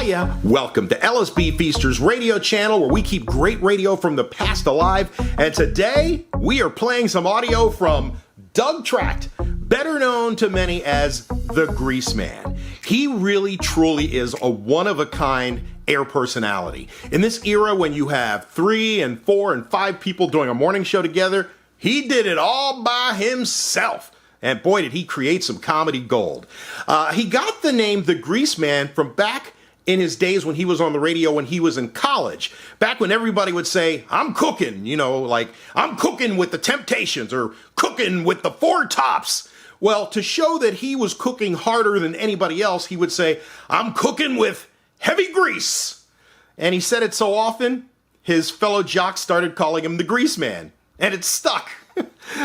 Hiya, welcome to LSB Feasters radio channel where we keep great radio from the past alive. And today we are playing some audio from Doug Tract, better known to many as the Greaseman. He really truly is a one-of-a-kind air personality. In this era when you have 3 and 4 and 5 people doing a morning show together, he did it all by himself. And boy, did he create some comedy gold. He got the name The Greaseman from back in his days when he was on the radio when he was in college. Back when everybody would say, I'm cooking, you know, like, I'm cooking with the Temptations or cooking with the Four Tops. Well, to show that he was cooking harder than anybody else, he would say, I'm cooking with heavy grease. And he said it so often, his fellow jocks started calling him The Greaseman. And it stuck.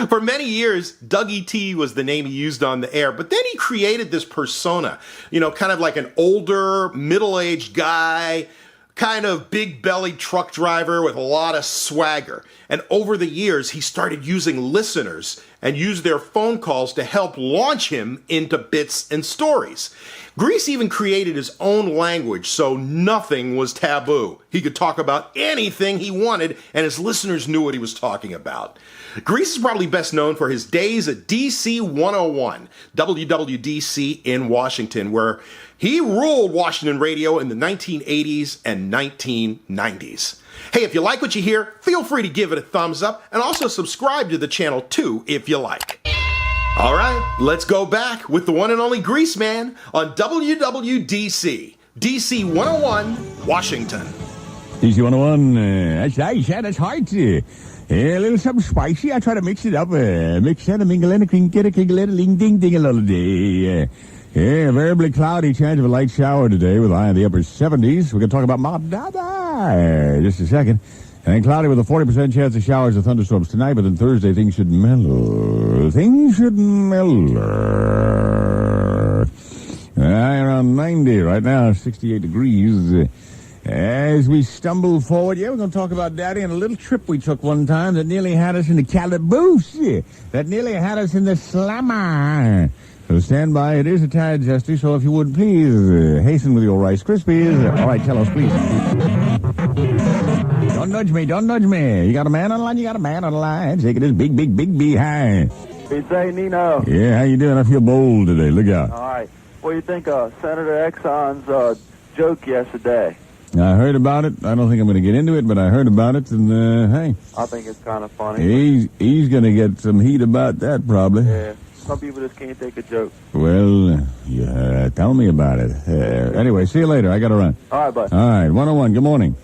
For many years, Dougie T was the name he used on the air, but then he created this persona, you know, kind of like an older, middle-aged guy, kind of big-bellied truck driver with a lot of swagger. And over the years, he started using listeners and used their phone calls to help launch him into bits and stories. Grease even created his own language, so nothing was taboo. He could talk about anything he wanted, and his listeners knew what he was talking about. Grease is probably best known for his days at DC101, WWDC in Washington, where he ruled Washington radio in the 1980s and 1990s. Hey, if you like what you hear, feel free to give it a thumbs up, and also subscribe to the channel too if you like. All right, let's go back with the one and only Greaseman on WWDC DC101, Washington. DC101, that's Hart. A little something spicy. I try to mix it up. Mix it, mingle it, get a ling ding ding a little day. Variably cloudy, chance of a light shower today with a high in the upper 70s. We're going to talk about Mob Dada just a second. And cloudy with a 40% chance of showers or thunderstorms tonight, but then Thursday things should mellow. Around 90 right now, 68 degrees. As we stumble forward, we're going to talk about Daddy and a little trip we took one time that nearly had us in the calaboose, that nearly had us in the slammer. So stand by, it is a tad zesty, so if you would please hasten with your Rice Krispies. All right, tell us, please. Don't nudge me. You got a man on the line, shaking his big behind. Hey, say, Nino. Yeah, how you doing? I feel bold today, look out. All right. What do you think of Senator Exxon's joke yesterday? I heard about it. I don't think I'm going to get into it, but I heard about it, and, hey. I think it's kind of funny. He's going to get some heat about that, probably. Yeah. Some people just can't take a joke. Well, yeah, tell me about it. Anyway, see you later. I got to run. All right, bud. All right, 101, good morning.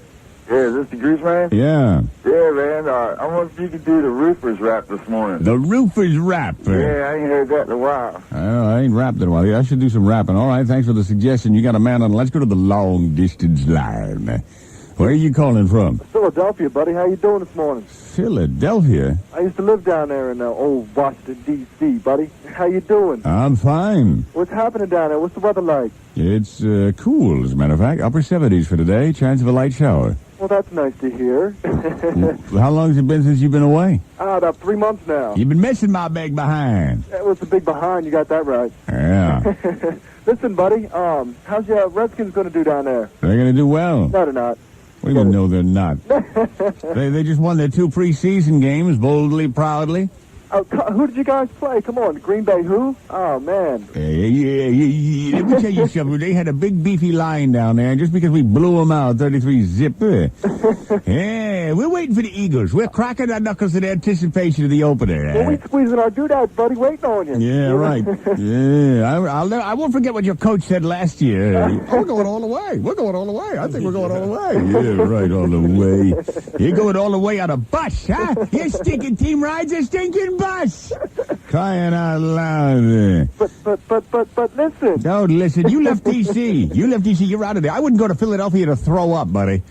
Yeah, is this the Greaseman? Yeah. Yeah, man. I wonder if you could do the roofer's rap this morning. The roofer's rap. Yeah, I ain't heard that in a while. I ain't rapped in a while. I should do some rapping. All right, thanks for the suggestion. You got a man on. Let's go to the long-distance line. Where are you calling from? Philadelphia, buddy. How you doing this morning? Philadelphia? I used to live down there in old Washington, D.C., buddy. How you doing? I'm fine. What's happening down there? What's the weather like? It's cool, as a matter of fact. Upper 70s for today. Chance of a light shower. Well, that's nice to hear. How long has it been since you've been away? About 3 months now. You've been missing my big behind. That was the big behind. You got that right. Yeah. Listen, buddy, how's your Redskins going to do down there? They're going to do well. No, they're not. What do you mean, no, they're not? They just won their 2 preseason games, boldly, proudly. Who did you guys play? Come on, Green Bay who? Oh, man. Yeah. Let me tell you something. They had a big, beefy line down there, and just because we blew them out 33-zip. Yeah, we're waiting for the Eagles. We're cracking our knuckles in anticipation of the opener. Well, we're squeezing our doodads, buddy, waiting on you. Yeah, right. Yeah, I won't forget what your coach said last year. We're going all the way. I think we're going all the way. Yeah, right, all the way. You're going all the way on a bus, huh? Your stinking team rides a stinking bus. Crying out loud. But listen. Don't listen. You left D.C. You're out of there. I wouldn't go to Philadelphia to throw up, buddy.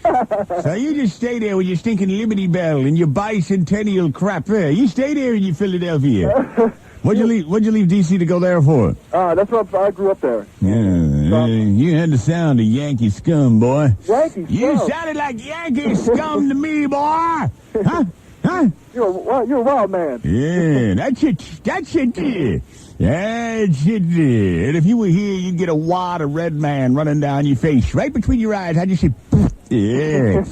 So you just stay there with your stinking Liberty Bell and your bicentennial crap there. You stay there in your Philadelphia. What'd you leave D.C. to go there for? That's what I grew up there. Yeah, you had the sound of Yankee scum, boy. Yankee scum? You sounded like Yankee scum to me, boy. Huh? You're a wild man. Yeah, that's it. Yeah, it should. And if you were here, you'd get a wad of red man running down your face, right between your eyes. How'd you say? Yeah.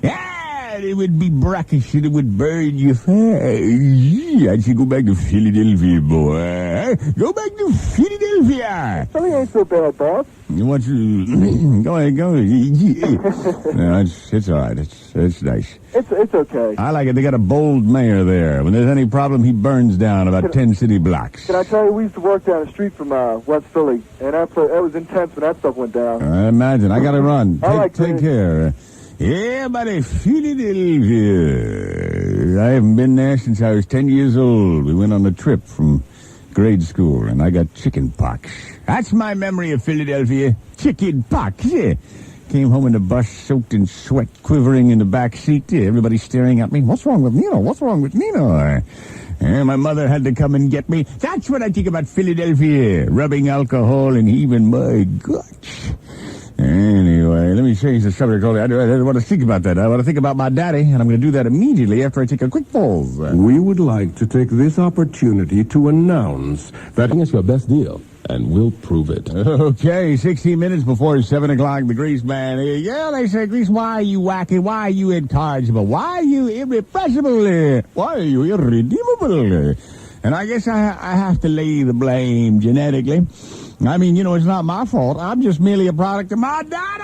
Yeah, it would be brackish and it would burn your face. I should go back to Philadelphia, boy. Go back to Philadelphia. Philly ain't so bad, boss. You want to go ahead, go. No, it's all right. It's nice. It's okay. I like it. They got a bold mayor there. When there's any problem, he burns down about 10 city blocks. Can I tell you, we used to work down the street from West Philly, and that was intense when that stuff went down. I imagine. I got to run. Take it. care. Yeah, buddy, Philadelphia. I haven't been there since I was 10 years old. We went on a trip from grade school, and I got chicken pox. That's my memory of Philadelphia. Chicken pox, yeah. Came home in the bus, soaked in sweat, quivering in the back seat. Everybody staring at me. What's wrong with Nino? What's wrong with Nino? My mother had to come and get me. That's what I think about Philadelphia. Rubbing alcohol and heaving my guts. Anyway, let me change the subject. I don't want to think about that. I want to think about my daddy, and I'm going to do that immediately after I take a quick pause. We would like to take this opportunity to announce that it's your best deal, and we'll prove it. Okay, 16 minutes before 7 o'clock, the Greaseman. Yeah, they say, Grease, why are you wacky? Why are you incorrigible? Why are you irrepressible? Why are you irredeemable? And I guess I have to lay the blame genetically. I mean, you know, it's not my fault. I'm just merely a product of my daddy!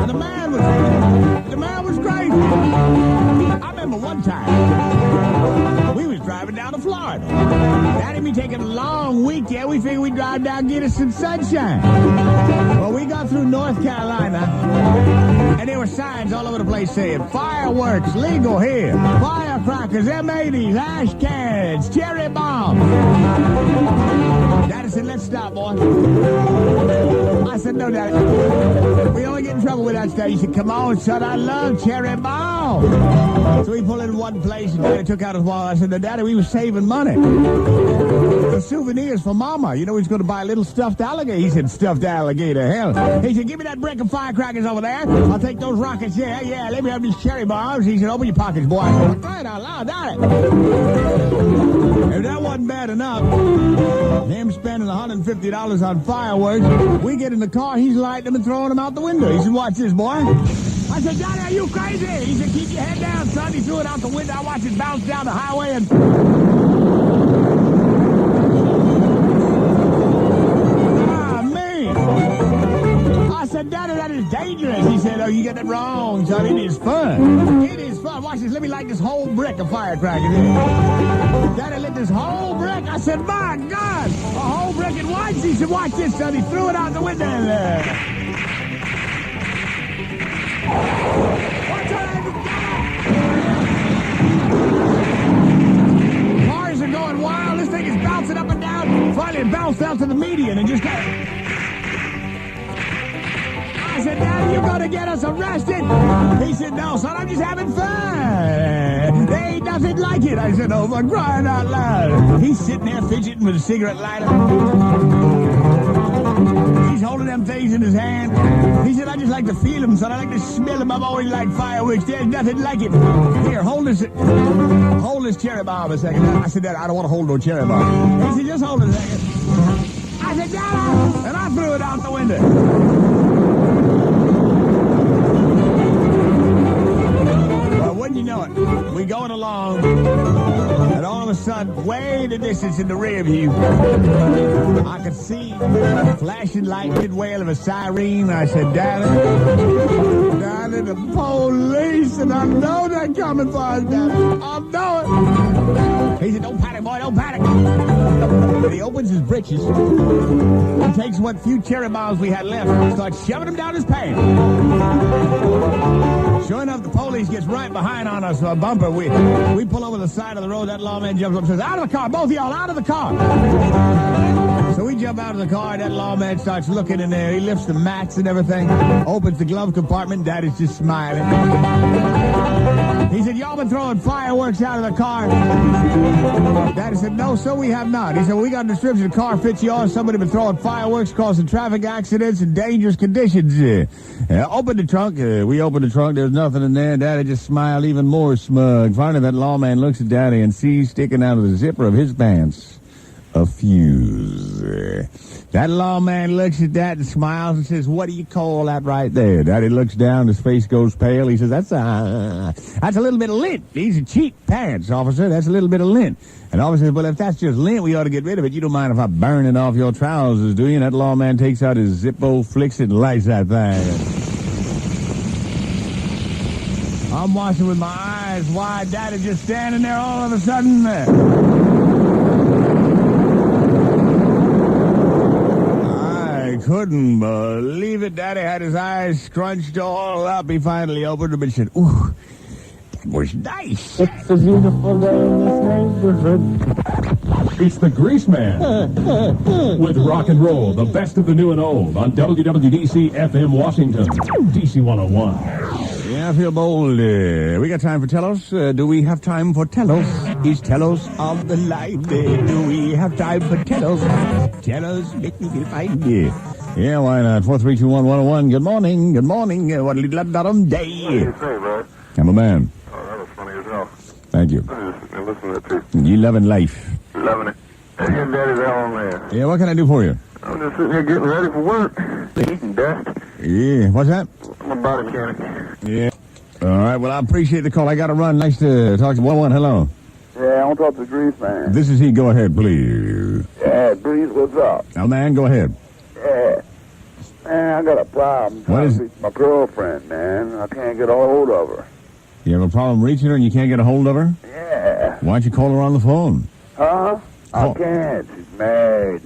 And the man was great. I remember one time, we was driving down to Florida. Daddy and me taking a long weekend. We figured we'd drive down and get us some sunshine. Well, we got through North Carolina, and there were signs all over the place saying, fireworks, legal here. Firecrackers, M80s, ash cans, cherry bombs. Daddy said, let's stop, boy. I said, no, Daddy. We only get in trouble with that stuff. He said, come on, son, I love cherry bombs. So we pulled in one place, and Daddy took out his wallet. I said, no, Daddy, we were saving money. The souvenirs for Mama. You know, he's going to buy a little stuffed alligator. He said, stuffed alligator, hell. He said, give me that brick of firecrackers over there. I'll take those rockets. Yeah, let me have these cherry bombs. He said, open your pockets, boy. I said, right out loud, Daddy. If that wasn't bad enough, him spending $150 on fireworks, we get in the car, he's lighting them and throwing them out the window. He said, watch this, boy. I said, Daddy, are you crazy? He said, keep your head down, son. He threw it out the window. I watched it bounce down the highway and... I said, Daddy, that is dangerous. He said, oh, you get it wrong, son. It is fun. It is fun. Watch this. Let me light this whole brick of firecrackers. Daddy lit this whole brick. I said, my God, a whole brick at once. He said, watch this, son. He threw it out the window. Watch out. Cars are going wild. This thing is bouncing up and down. Finally, it bounced out to the median and just got... I said, Daddy, you're going to get us arrested. He said, no, son, I'm just having fun. There ain't nothing like it. I said, oh, for crying out loud. He's sitting there fidgeting with a cigarette lighter. He's holding them things in his hand. He said, I just like to feel them, son. I like to smell them. I've always liked fireworks. There's nothing like it. Here, hold this cherry bomb a second. I said, Daddy, I don't want to hold no cherry bomb. He said, just hold it a second. I said, Daddy, and I threw it out the window. Wouldn't you know it? We going along, and all of a sudden, way in the distance in the rear view, I could see a flashing light, mid wail of a siren. I said, Daddy, the police, and I know they're coming for us, Daddy. I know it. He said, don't panic, boy, don't panic. And he opens his britches and takes what few cherry bombs we had left and starts shoving them down his pants. Sure enough, the police gets right behind on us, a bumper. We pull over the side of the road. That lawman jumps up and says, out of the car, both of y'all, out of the car. So we jump out of the car. That lawman starts looking in there. He lifts the mats and everything, opens the glove compartment. Daddy's just smiling. He said, y'all been throwing fireworks out of the car. Daddy said, no, sir, we have not. He said, we got a description. The car fits y'all. Somebody been throwing fireworks, causing traffic accidents and dangerous conditions. Open the trunk. We opened the trunk. There's nothing in there. Daddy just smiled even more smug. Finally, that lawman looks at Daddy and sees sticking out of the zipper of his pants a fuse. That lawman looks at that and smiles and says, what do you call that right there? Daddy looks down, his face goes pale. He says, that's a little bit of lint. These are cheap pants, officer. That's a little bit of lint. And officer says, well, if that's just lint, we ought to get rid of it. You don't mind if I burn it off your trousers, do you? And that lawman takes out his Zippo, flicks it, and lights that thing. I'm watching with my eyes wide. Daddy just standing there all of a sudden. Couldn't believe it. Daddy had his eyes scrunched all up. He finally opened them and said, ooh, that was nice. It's a beautiful day in this neighborhood. It's the Greaseman with rock and roll, the best of the new and old on WWDC FM Washington, DC101. Yeah, I feel bold. We got time for Telos? Do we have time for Telos? Is Telos on the line? Do we have time for Telos? Telos, make me feel fine. Yeah, why not? 4321101. Good morning. Good morning. What a little day. What do you say, bro? I'm a man. Oh, that was funny as hell. Thank you. I just been listening to that too. You loving life. Loving it. Hey, your daddy's out on there. Yeah, what can I do for you? I'm just sitting here getting ready for work. Eating dust. Yeah, what's that? I'm a body mechanic. Yeah. All right, well, I appreciate the call. I got to run. Nice to talk to 11. Hello. Yeah, I want to talk to Greaseman. This is he. Go ahead, please. Yeah, Grease, what's up? Oh, man, go ahead. Yeah. Man, I got a problem. What is it? My girlfriend, man. I can't get a hold of her. You have a problem reaching her and you can't get a hold of her? Yeah. Why don't you call her on the phone? Huh? I Oh. can't. She's married.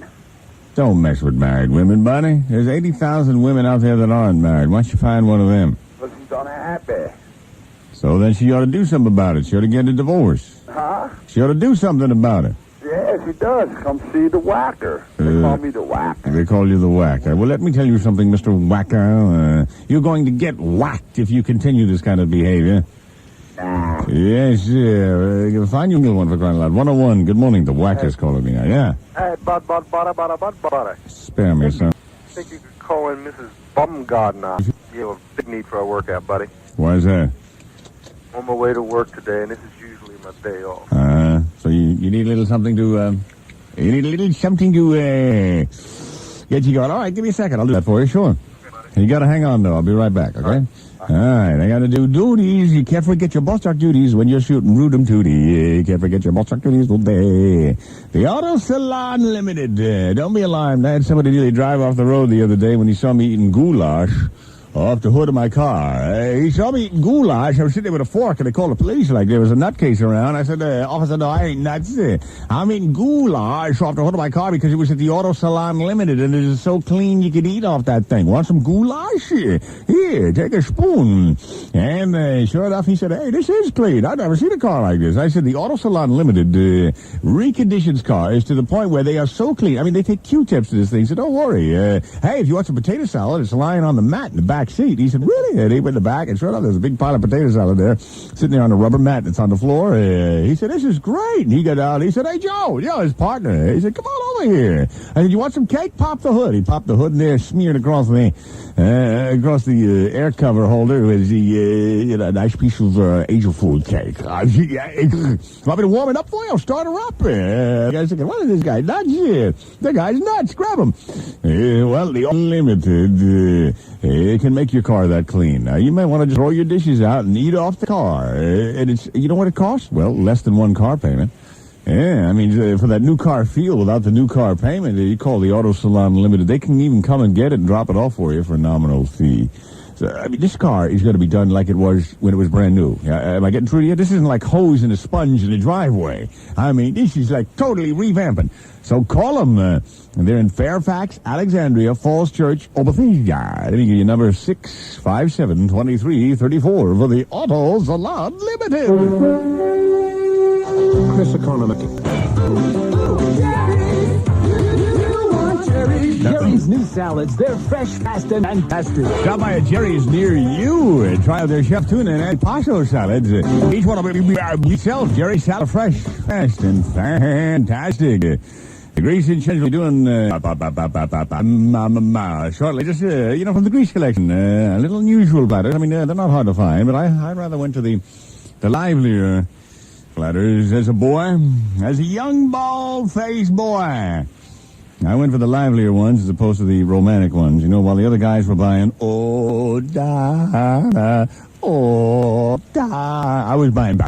Don't mess with married women, buddy. There's 80,000 women out there that aren't married. Why don't you find one of them? But she's unhappy. So then she ought to do something about it. She ought to get a divorce. Huh? She ought to do something about it. Yeah, she does. Come see the whacker. They call me the whacker. They call you the whacker. Well, let me tell you something, Mr. Whacker. You're going to get whacked if you continue this kind of behavior. Nah. Yes, find you a little one for crying out loud. 101, good morning. The whacker's calling me now. Yeah. Hey, bud, butter. Spare me, son. I think you could call in Mrs. Bumgardner. You have a big need for a workout, buddy. Why is that? On my way to work today, and this is usually my day off. So you need a little something to, get you going. All right, give me a second. I'll do that for you, sure. You gotta hang on, though. I'll be right back, okay? All right, I gotta do duties. You can't forget your bus truck duties when you're shooting Rudum Tootie. You can't forget your bus truck duties all day. The Auto Salon Limited. Don't be alarmed. I had somebody nearly drive off the road the other day when he saw me eating goulash off the hood of my car. He saw me eating goulash. I was sitting there with a fork, and they called the police like there was a nutcase around. I said, officer, no, I ain't nuts. I'm eating goulash off the hood of my car because it was at the Auto Salon Limited, and it is so clean you could eat off that thing. Want some goulash? Here, take a spoon. And sure enough, he said, hey, this is clean. I've never seen a car like this. I said, the Auto Salon Limited reconditions cars to the point where they are so clean. I mean, they take Q-tips to this thing, so don't worry. Hey, if you want some potato salad, it's lying on the mat in the back seat. He said, really? And he went in the back, and sure enough, there's a big pile of potato salad there, sitting there on the rubber mat that's on the floor. He said, this is great. And he got out. He said, hey, Joe, his partner. He said, come on over here. I said, you want some cake? Pop the hood. He popped the hood in there, smeared across the air cover holder with the nice piece of angel food cake. Want me to warm it up for you? I'll start her up. The guy's thinking, what is this guy? Nuts? The guy's nuts. Grab him. Well, the Unlimited can make your car that clean. Now, you may want to just throw your dishes out and eat off the car. And it's, you know what it costs? Well, less than one car payment. Yeah, I mean, for that new car feel without the new car payment, you call the Auto Salon Limited. They can even come and get it and drop it off for you for a nominal fee. So, I mean, this car is going to be done like it was when it was brand new. Am I getting through to you? This isn't like hose and a sponge in the driveway. I mean, this is like totally revamping. So call them. They're in Fairfax, Alexandria, Falls Church, Obethesda. Let me give you number 657-2334 for the Auto Salon Limited. Chris Economic. Nothing. Jerry's new salads. They're fresh, fast, and fantastic. Stop by a Jerry's near you and try out their chef tuna and paso salads. Each one of them yourself. Jerry's salad fresh, fast, and fantastic. The Grease Exchange will be doing shortly, just from the Grease collection, a little unusual platters. I mean, they're not hard to find, but I rather went to the livelier platters as a boy, as a young bald-faced boy. I went for the livelier ones as opposed to the romantic ones. You know, while the other guys were buying I was buying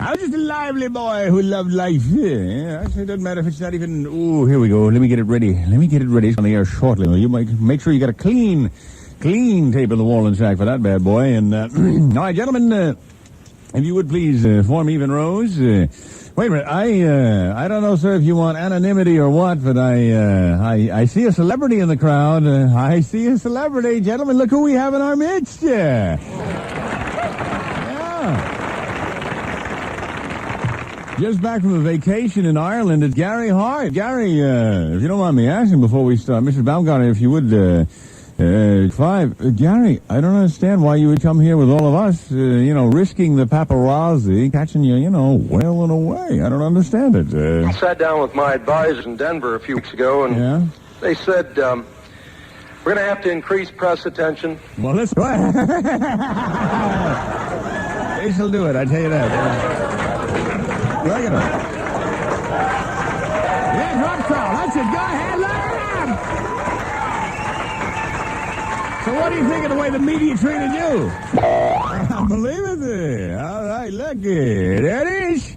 I was just a lively boy who loved life. Yeah, it doesn't matter if it's not even... Oh, here we go. Let me get it ready. It's on the air shortly. You might make sure you got a clean tape of the wall and sack for that bad boy. And, all right, gentlemen, if you would please form even rows. Wait a minute. I don't know, sir, if you want anonymity or what, but I see a celebrity in the crowd. I see a celebrity. Gentlemen, look who we have in our midst. Yeah. Just back from a vacation in Ireland, it's Gary Hart. Gary, if you don't mind me asking before we start, Mrs. Baumgartner, if you would, Gary, I don't understand why you would come here with all of us, risking the paparazzi, catching you, wailing away. I don't understand it. I sat down with my advisors in Denver a few weeks ago, and they said, we're going to have to increase press attention. Well, let's go ahead. This'll do it, I tell you that. Look at him. Yeah, drop crawl. That's it. Go ahead. Look at him. So what do you think of the way the media treated you? I believe it. All right, look here. There it is.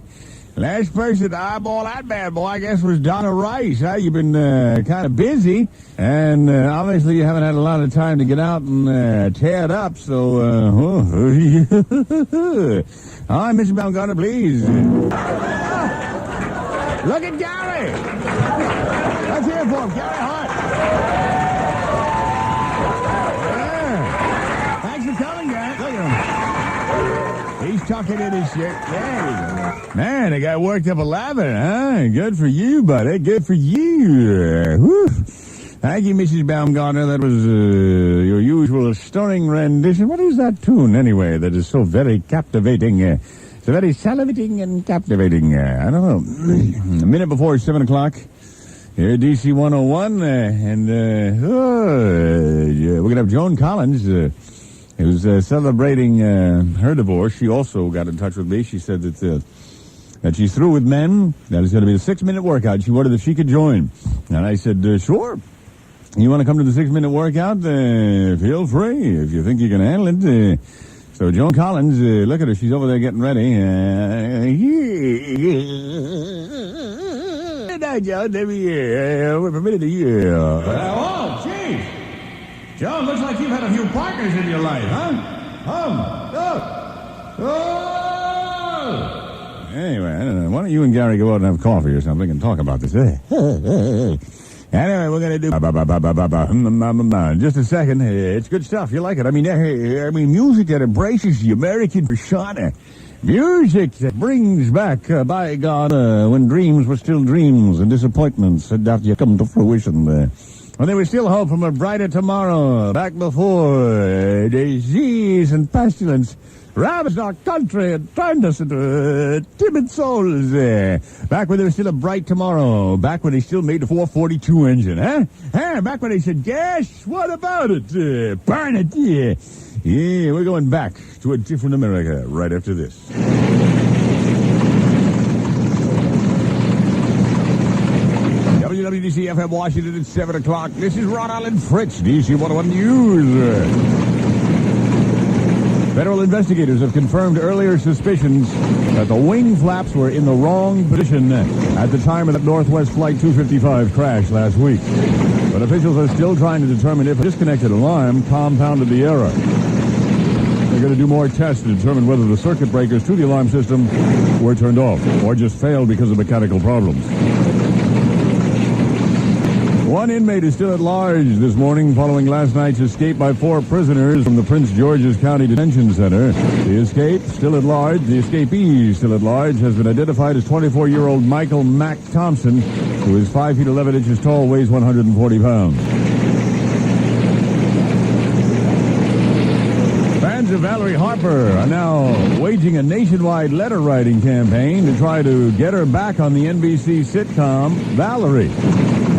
Last person to eyeball that bad boy, I guess, was Donna Rice. Huh? You've been kind of busy, and obviously you haven't had a lot of time to get out and tear it up, so... All right, Mr. Baumgartner, please. Look at Gary. Let's hear it for him, Gary Hart. Yeah. Thanks for coming, guys. Look at him. He's tucking in his shirt. There you go. Man, the guy worked up a lather, huh? Good for you, buddy. Good for you. Whew. Thank you, Mrs. Baumgartner. That was your usual stirring rendition. What is that tune, anyway, that is so very captivating? So very salivating and captivating. I don't know. A minute before 7 o'clock here at DC101. We're going to have Joan Collins, who's celebrating her divorce. She also got in touch with me. She said that she's through with men. That is going to be a 6-minute workout. She wondered if she could join. And I said, sure. You want to come to the 6-minute workout? Feel free if you think you can handle it. So Joan Collins, look at her. She's over there getting ready. Now, Joan, let me we're permitted to oh, geez. Joan, looks like you've had a few partners in your life, huh? Anyway, I don't know. Why don't you and Gary go out and have coffee or something and talk about this? Anyway, we're going to do... Just a second. It's good stuff. You like it. I mean, music that embraces the American persona. Music that brings back, by God, when dreams were still dreams and disappointments had not yet come to fruition. When there was still hope from a brighter tomorrow, back before disease and pestilence ravaged our country and turned us into timid souls. Back when there was still a bright tomorrow. Back when they still made the 442 engine, huh? Back when they said, "Gas, what about it? Burn it, yeah." Yeah, we're going back to a different America right after this. WWDC FM Washington at 7 o'clock. This is Rhode Island Fritz, DC101 News. Federal investigators have confirmed earlier suspicions that the wing flaps were in the wrong position at the time of that Northwest Flight 255 crash last week. But officials are still trying to determine if a disconnected alarm compounded the error. They're going to do more tests to determine whether the circuit breakers to the alarm system were turned off or just failed because of mechanical problems. One inmate is still at large this morning following last night's escape by 4 prisoners from the Prince George's County Detention Center. The escapee still at large has been identified as 24-year-old Michael Mack Thompson, who is 5 feet 11 inches tall, weighs 140 pounds. Fans of Valerie Harper are now waging a nationwide letter-writing campaign to try to get her back on the NBC sitcom Valerie.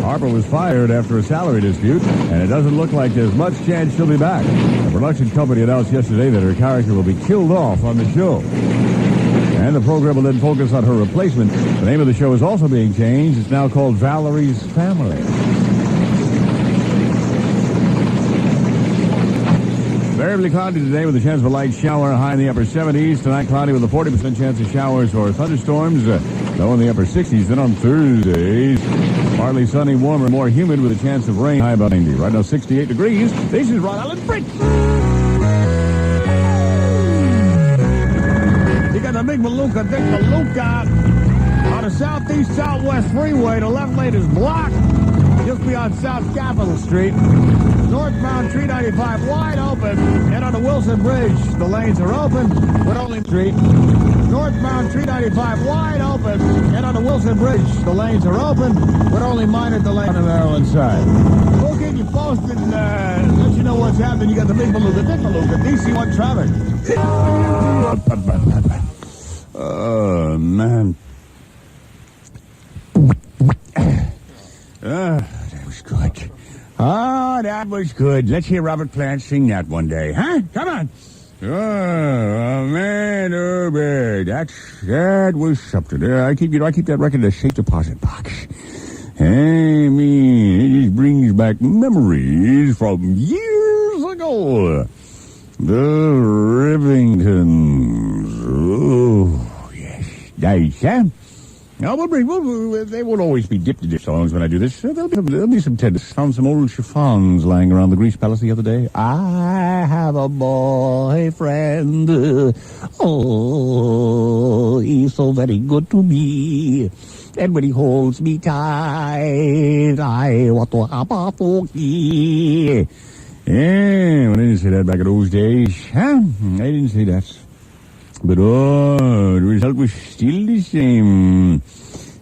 Harper was fired after a salary dispute, and it doesn't look like there's much chance she'll be back. The production company announced yesterday that her character will be killed off on the show, and the program will then focus on her replacement. The name of the show is also being changed. It's now called Valerie's Family. Variably cloudy today with a chance of a light shower, high in the upper 70s. Tonight, cloudy with a 40% chance of showers or thunderstorms, low in the upper 60s. Then on Thursdays, partly sunny, warmer, more humid with a chance of rain, high about 90. Right now, 68 degrees. This is Rhode Island Fritz. You got the big Maluka, Dick Maluka on the southeast-southwest freeway. The left lane is blocked just beyond South Capitol Street. Northbound 395 wide open, and on the Wilson Bridge, the lanes are open, but only street. Northbound 395 wide open, and on the Wilson Bridge, the lanes are open, but only minor delay on the Maryland side. We'll keep you posted and let you know what's happening. You got the big Maluka, Dick Maluka, DC1 traffic. Oh, man. That was good. Oh, that was good. Let's hear Robert Plant sing that one day, huh? Come on. Oh, man, oh, man. That was something. I keep that record in a safe deposit box. I mean, it just brings back memories from years ago. The Rivingtons. Oh, yes. Nice, huh? No, they won't always be dipped songs when I do this. There'll be some tenders. Found some old chiffons lying around the Grease Palace the other day. I have a boyfriend. Oh, he's so very good to me. And when he holds me tight, I want to have a pokey. Yeah, well, I didn't say that back in those days. Huh? I didn't say that. But, the result was still the same.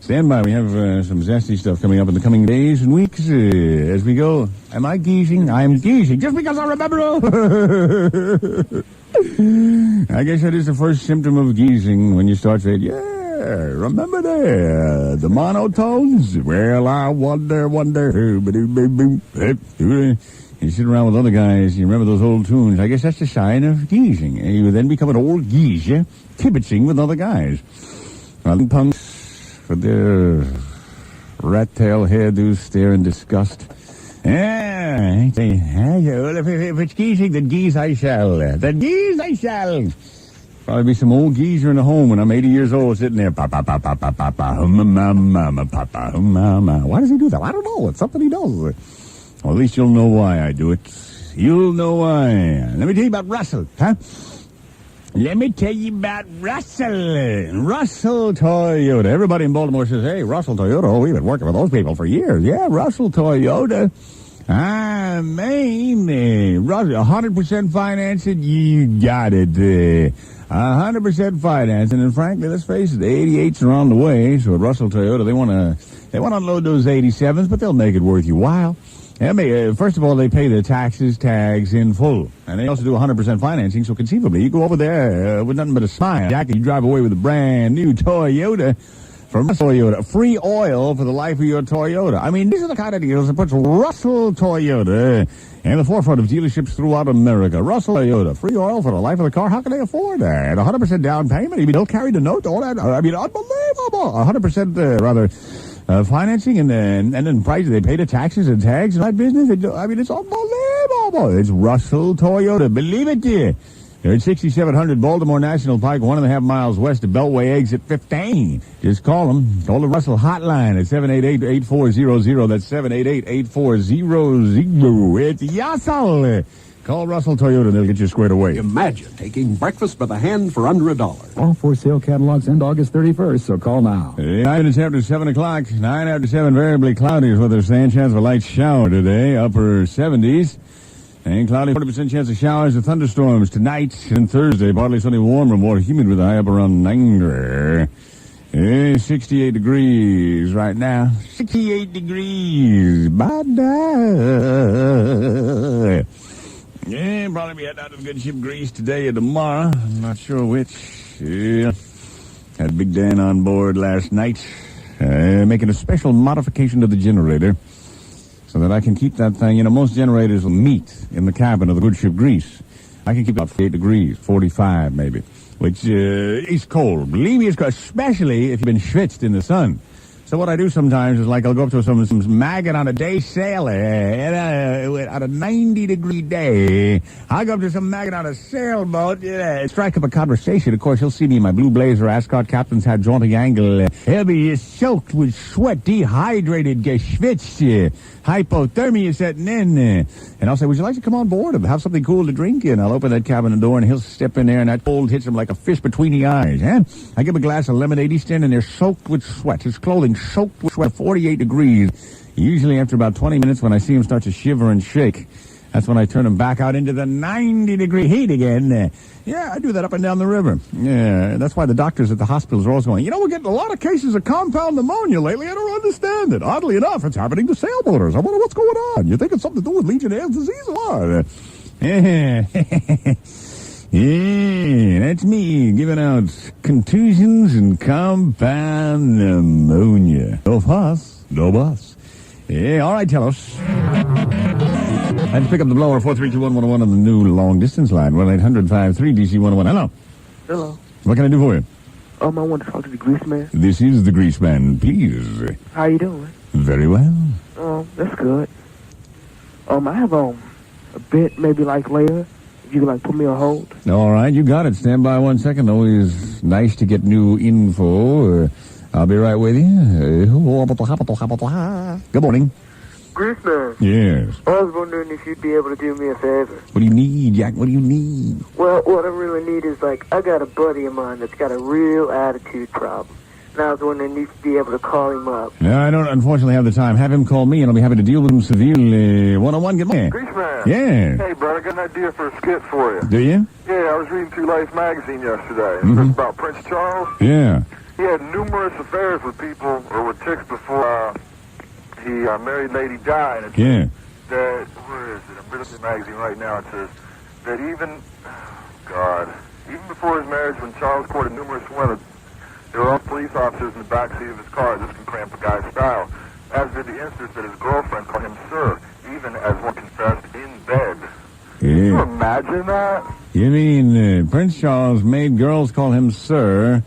Stand by. We have some zesty stuff coming up in the coming days and weeks as we go. Am I geezing? I'm geezing. Just because I remember. I guess that is the first symptom of geezing when you start saying, yeah, remember the monotones? Well, I wonder. You sit around with other guys, you remember those old tunes. I guess that's a sign of geezing. You then become an old geezer, kibitzing with other guys. Well, punks with their rat-tail hairdos stare in disgust. Yeah, well, if it's geezing, then geeze I shall. Probably be some old geezer in the home when I'm 80 years old sitting there. Papa, mama, papa, mama. Why does he do that? I don't know. It's something he does. Well, at least you'll know why I do it. You'll know why. Let me tell you about Russell, huh? Let me tell you about Russell. Russell Toyota. Everybody in Baltimore says, hey, Russell Toyota. Oh, we've been working with those people for years. Yeah, Russell Toyota. I mean, 100% financing. You got it. 100% financing. And frankly, let's face it, the 88s are on the way. So at Russell Toyota, they want to unload those 87s, but they'll make it worth your while. First of all, they pay the tags in full. And they also do 100% financing, so conceivably, you go over there with nothing but a smile. You drive away with a brand new Toyota from Toyota. Free oil for the life of your Toyota. I mean, these are the kind of deals that puts Russell Toyota in the forefront of dealerships throughout America. Russell Toyota. Free oil for the life of the car. How can they afford that? 100% down payment. Even they'll carry the note, all that. I mean, unbelievable. 100% financing and then price. They pay the taxes and tags and that business. I mean, it's unbelievable. It's Russell Toyota. Believe it, dear. They're at 6700 Baltimore National Pike, 1.5 miles west of Beltway exit 15. Just call them. Call the Russell hotline at 788-8400. That's 788-8400. It's Yassel. Call Russell Toyota and they'll get you squared away. Imagine taking breakfast by the hand for under $1. All for sale catalogs end August 31st, so call now. 9 minutes after 7 o'clock. 9 after 7, variably cloudy is what they're saying. Chance of a light shower today, upper 70s. And cloudy, 40% chance of showers and thunderstorms tonight and Thursday. Partly sunny, warmer, more humid with a high up around 90. 68 degrees right now. 68 degrees. Bye-bye. Yeah, probably be heading out to the good ship Grease today or tomorrow. I'm not sure which. Yeah. Had Big Dan on board last night, making a special modification to the generator so that I can keep that thing. You know, most generators will meet in the cabin of the good ship Grease. I can keep it about 48 degrees, 45 maybe, which is cold. Believe me, it's cold, especially if you've been schwitzed in the sun. So what I do sometimes is, like, I'll go up to some maggot on a day sailor on a 90-degree day. I'll go up to some maggot on a sailboat, strike up a conversation. Of course, he'll see me in my blue blazer, ascot captain's hat, jaunting angle. He'll be soaked with sweat, dehydrated, geschwitzt, hypothermia setting in. And I'll say, would you like to come on board and have something cool to drink? And I'll open that cabin door, and he'll step in there, and that cold hits him like a fish between the eyes. I give him a glass of lemonade. He's standing there soaked with sweat. His clothing soaked with sweat, 48 degrees. Usually after about 20 minutes, when I see him start to shiver and shake, that's when I turn him back out into the 90-degree heat again. I do that up and down the river. Yeah, that's why the doctors at the hospitals are always going, we're getting a lot of cases of compound pneumonia lately. I don't understand it. Oddly enough, it's happening to sailboaters. I wonder what's going on. You think it's something to do with Legionnaire's disease or what? Yeah, that's me giving out contusions and compound pneumonia. No fuss, no bus. Yeah, all right, tell us. I had to pick up the blower, 432-1101 on the new long-distance line, 1-800-53-DC101. Hello. Hello. What can I do for you? I want to talk to the Greaseman. This is the Greaseman, please. How you doing? Very well. That's good. I have a bit maybe like later. If you could like put me on hold. All right, you got it. Stand by 1 second. Always nice to get new info. I'll be right with you. Good morning. Greaseman. Yes. I was wondering if you'd be able to do me a favor. What do you need, Jack? What do you need? Well, what I really need is, I got a buddy of mine that's got a real attitude problem. And I was wondering if you'd be able to call him up. No, I don't unfortunately have the time. Have him call me, and I'll be happy to deal with him severely. 101, good morning. Greaseman. Yeah. Hey, brother, I got an idea for a skit for you. Do you? Yeah, I was reading through Life magazine yesterday. It was about Prince Charles. Yeah. He had numerous affairs with people, or with chicks, before he married Lady Di. And it Yeah. that, where is it? I'm reading the magazine right now. It says that even before his marriage, when Charles courted numerous women, there were all police officers in the backseat of his car. This can cramp a guy's style. As did the instance that his girlfriend called him sir, even as one confessed in bed. Can you Yeah. imagine that? You mean Prince Charles made girls call him sir,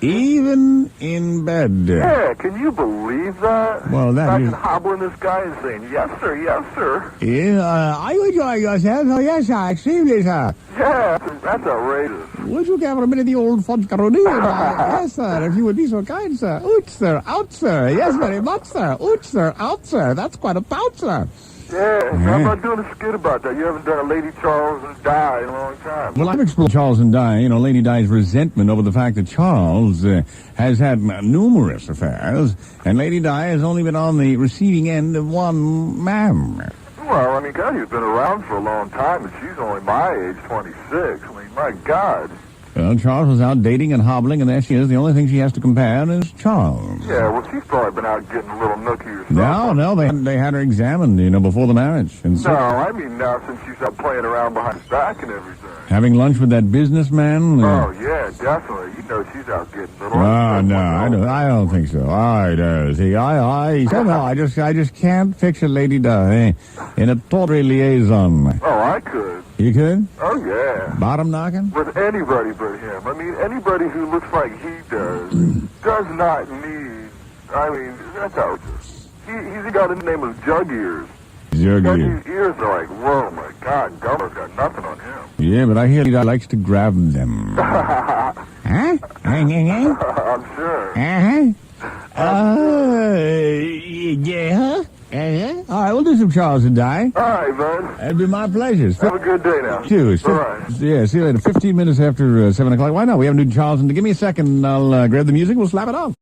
even in bed? Yeah, can you believe that? Well, that Imagine is... hobbling this guy and saying, yes, sir, yes, sir. Yeah, are you enjoying yourself? Oh, yes, sir. Extremely, sir. Yeah, that's outrageous. Would you give a minute of the old Fonscaroni? Yes, sir, if you would be so kind, sir. Oot, sir, out, sir. Yes, very much, sir. Oot, sir, out, sir. That's quite a pout, sir. Yeah, I'm not doing a skit about that. You haven't done a Lady Charles and Di in a long time. Well, I've explored Charles and Di, Lady Di's resentment over the fact that Charles has had numerous affairs, and Lady Di has only been on the receiving end of one man. Well, God, he's been around for a long time, and she's only my age, 26. My God. Well, Charles was out dating and hobbling, and there she is. The only thing she has to compare is Charles. Yeah, well, she's probably been out getting a little nookie herself. No, they had her examined, before the marriage. And so, No, I mean now since she's out playing around behind his back and everything. having lunch with that businessman. Oh, yeah, definitely. She's out getting little. Oh, no, I don't think so. Somehow I just can't picture Lady Di in a tawdry liaison. Oh, I could. You could? Oh, yeah. Bottom knocking? With anybody but him. Anybody who looks like he does not need, that's outrageous. He's got a name of Jug Ears. Jug Ears. His ears are like, whoa, my God, Gummer's got nothing on him. Yeah, but I hear he likes to grab them. Huh? I'm sure. Yeah. All right, we'll do some Charles and Die. All right, bud. That'd be my pleasure. Have a good day now. Too. All right. Yeah, see you later. 15 minutes after 7 o'clock. Why not? We haven't done Charles and Give me a second. I'll grab the music. We'll slap it on.